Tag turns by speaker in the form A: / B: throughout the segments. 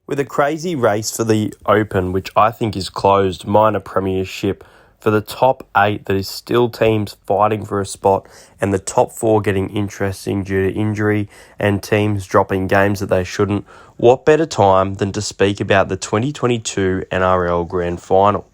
A: With a crazy race for the Open, which I think is closed, minor premiership, for the top 8 that is still teams fighting for a spot, and the top 4 getting interesting due to injury and teams dropping games that they shouldn't, what better time than to speak about the 2022 NRL Grand Final?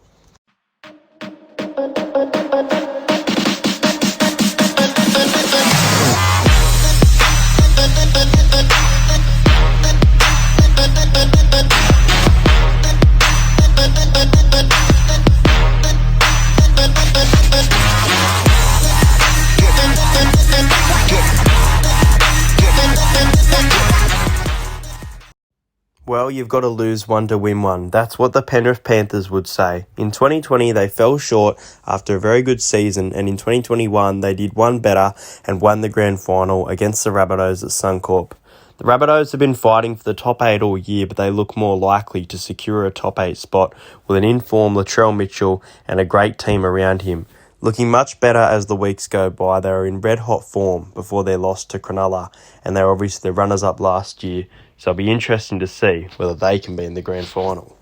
A: Well, you've got to lose one to win one. That's what the Penrith Panthers would say. In 2020, they fell short after a very good season, and in 2021, they did one better and won the grand final against the Rabbitohs at Suncorp. The Rabbitohs have been fighting for the top 8 all year, but they look more likely to secure a top 8 spot with an in-form Latrell Mitchell and a great team around him. Looking much better as the weeks go by. They were in red-hot form before their loss to Cronulla, and they were obviously the runners-up last year, so it'll be interesting to see whether they can be in the grand final.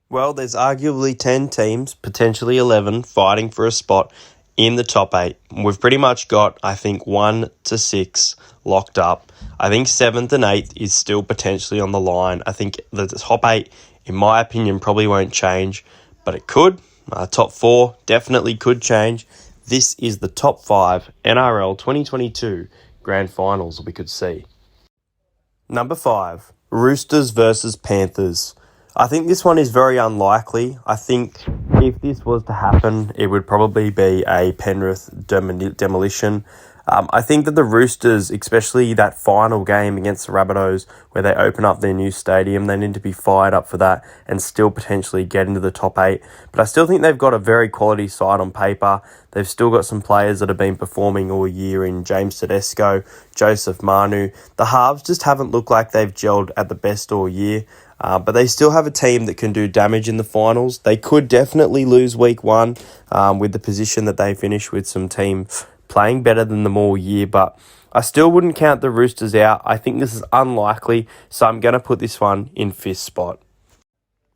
A: Well, there's arguably 10 teams, potentially 11, fighting for a spot in the top 8. We've pretty much got, I think, 1 to 6 locked up. I think 7th and 8th is still potentially on the line. I think the top 8, in my opinion, probably won't change, but it could. Top 4 definitely could change. This is the top 5 NRL 2022 grand finals we could see. Number 5, Roosters versus Panthers. I think this one is very unlikely. I think if this was to happen, it would probably be a Penrith demolition. I think that the Roosters, especially that final game against the Rabbitohs, where they open up their new stadium, they need to be fired up for that and still potentially get into the top 8. But I still think they've got a very quality side on paper. They've still got some players that have been performing all year in James Tedesco, Joseph Manu. The halves just haven't looked like they've gelled at the best all year. But they still have a team that can do damage in the finals. They could definitely lose week 1 with the position that they finish with some teams playing better than them all year, but I still wouldn't count the Roosters out. I think this is unlikely, so I'm going to put this one in 5th spot.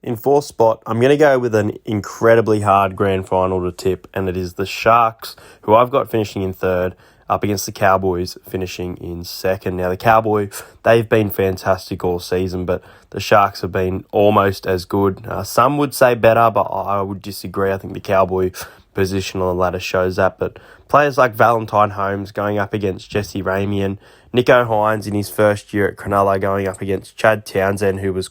A: In 4th spot, I'm going to go with an incredibly hard grand final to tip, and it is the Sharks, who I've got finishing in 3rd, up against the Cowboys finishing in 2nd. Now, the Cowboys, they've been fantastic all season, but the Sharks have been almost as good. Some would say better, but I would disagree. I think the Cowboy position on the ladder shows that, but players like Valentine Holmes going up against Jesse Ramian, Nicho Hynes in his first year at Cronulla going up against Chad Townsend, who was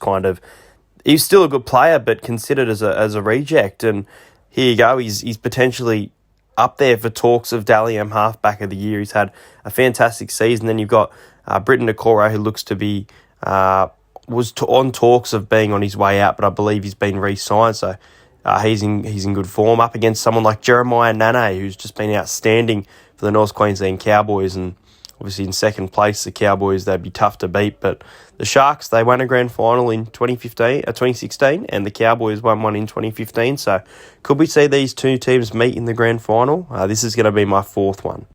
A: he's still a good player, but considered as a reject, and here you go, he's potentially up there for talks of Dally M halfback of the year. He's had a fantastic season. Then you've got Britton Okoro, who looks to be on talks of being on his way out, but I believe he's been re-signed, so he's in good form, up against someone like Jeremiah Nane, who's just been outstanding for the North Queensland Cowboys, and obviously in 2nd place, the Cowboys, they'd be tough to beat, but the Sharks, they won a grand final in 2016, and the Cowboys won one in 2015, so could we see these two teams meet in the grand final? This is going to be my 4th one.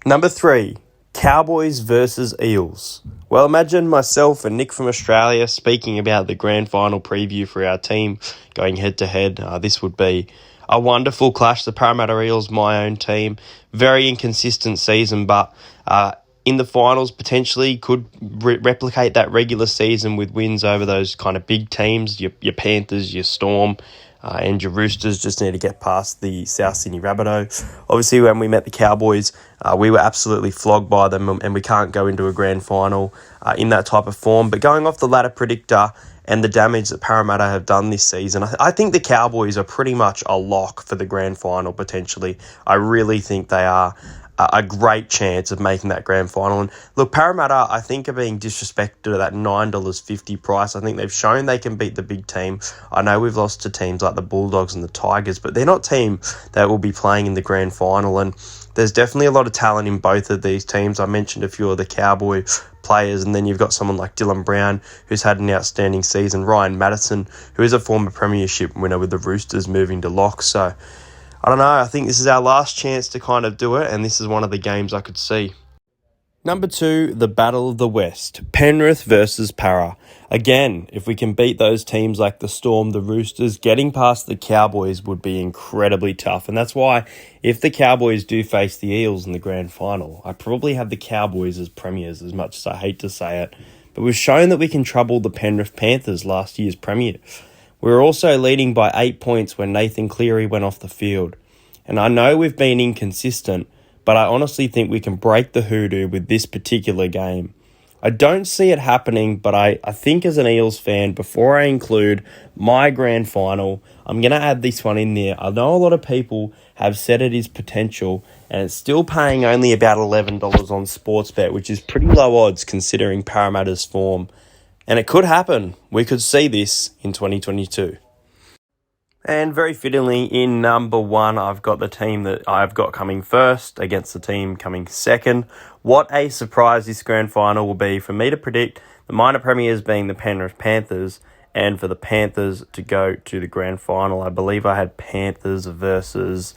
A: Number 3, Cowboys versus Eels. Well, imagine myself and Nick from Australia speaking about the grand final preview for our team going head-to-head. This would be a wonderful clash. The Parramatta Eels, my own team. Very inconsistent season, but in the finals potentially could replicate that regular season with wins over those kind of big teams, your Panthers, your Storm, and your Roosters just need to get past the South Sydney Rabbitohs. Obviously, when we met the Cowboys, we were absolutely flogged by them, and we can't go into a grand final in that type of form. But going off the ladder predictor and the damage that Parramatta have done this season, I think the Cowboys are pretty much a lock for the grand final potentially. I really think they are a great chance of making that grand final. And look, Parramatta, I think, are being disrespected at that $9.50 price. I think they've shown they can beat the big team. I know we've lost to teams like the Bulldogs and the Tigers, but they're not team that will be playing in the grand final. And there's definitely a lot of talent in both of these teams. I mentioned a few of the Cowboy players, and then you've got someone like Dylan Brown, who's had an outstanding season. Ryan Madison, who is a former premiership winner with the Roosters, moving to lock. So I don't know, I think this is our last chance to kind of do it, and this is one of the games I could see. Number 2, the Battle of the West, Penrith versus PARRA. Again, if we can beat those teams like the Storm, the Roosters, getting past the Cowboys would be incredibly tough. And that's why if the Cowboys do face the Eels in the grand final, I probably have the Cowboys as premiers, as much as I hate to say it. But we've shown that we can trouble the Penrith Panthers, last year's premier. We were also leading by 8 points when Nathan Cleary went off the field. And I know we've been inconsistent, but I honestly think we can break the hoodoo with this particular game. I don't see it happening, but I think as an Eels fan, before I include my grand final, I'm going to add this one in there. I know a lot of people have said it is potential, and it's still paying only about $11 on Sportsbet, which is pretty low odds considering Parramatta's form. And it could happen. We could see this in 2022. And very fittingly, in number one, I've got the team that I've got coming first against the team coming second. What a surprise this grand final will be for me to predict the minor premiers being the Penrith Panthers, and for the Panthers to go to the grand final. I believe I had Panthers versus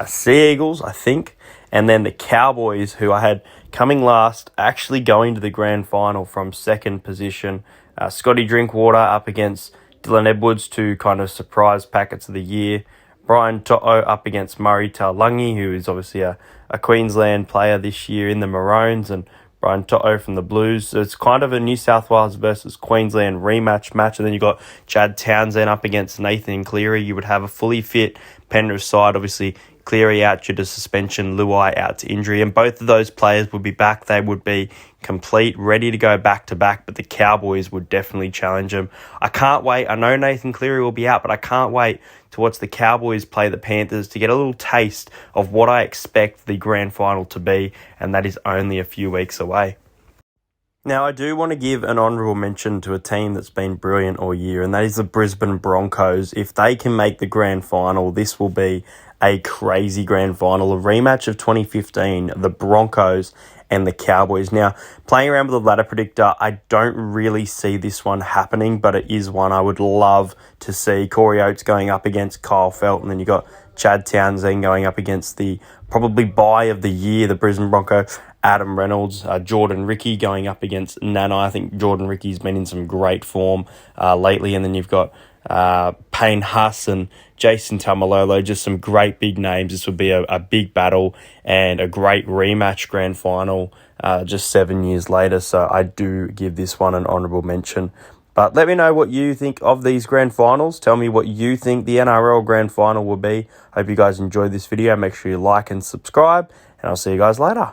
A: Sea Eagles, I think. And then the Cowboys, who I had coming last, actually going to the grand final from second position. Scotty Drinkwater up against Dylan Edwards, two kind of surprise packets of the year. Brian To'o up against Murray Taulagi, who is obviously a Queensland player this year in the Maroons, and Brian To'o from the Blues. So it's kind of a New South Wales versus Queensland rematch match. And then you've got Chad Townsend up against Nathan Cleary. You would have a fully fit Penrith side, obviously Cleary out due to suspension, Luai out to injury, and both of those players would be back. They would be complete, ready to go back-to-back, but the Cowboys would definitely challenge them. I can't wait. I know Nathan Cleary will be out, but I can't wait to watch the Cowboys play the Panthers to get a little taste of what I expect the grand final to be, and that is only a few weeks away. Now, I do want to give an honourable mention to a team that's been brilliant all year, and that is the Brisbane Broncos. If they can make the grand final, this will be a crazy grand final, a rematch of 2015, the Broncos and the Cowboys. Now, playing around with the ladder predictor, I don't really see this one happening, but it is one I would love to see. Corey Oates going up against Kyle Felt, and then you got Chad Townsend going up against the probably buy of the year, the Brisbane Broncos, Adam Reynolds. Jordan Ricky going up against Nana. I think Jordan Ricky's been in some great form lately, and then you've got Payne Huss and Jason Tamalolo, just some great big names. This would be a big battle and a great rematch grand final just 7 years later. So I do give this one an honourable mention. But let me know what you think of these grand finals. Tell me what you think the NRL grand final will be. Hope you guys enjoyed this video. Make sure you like and subscribe, and I'll see you guys later.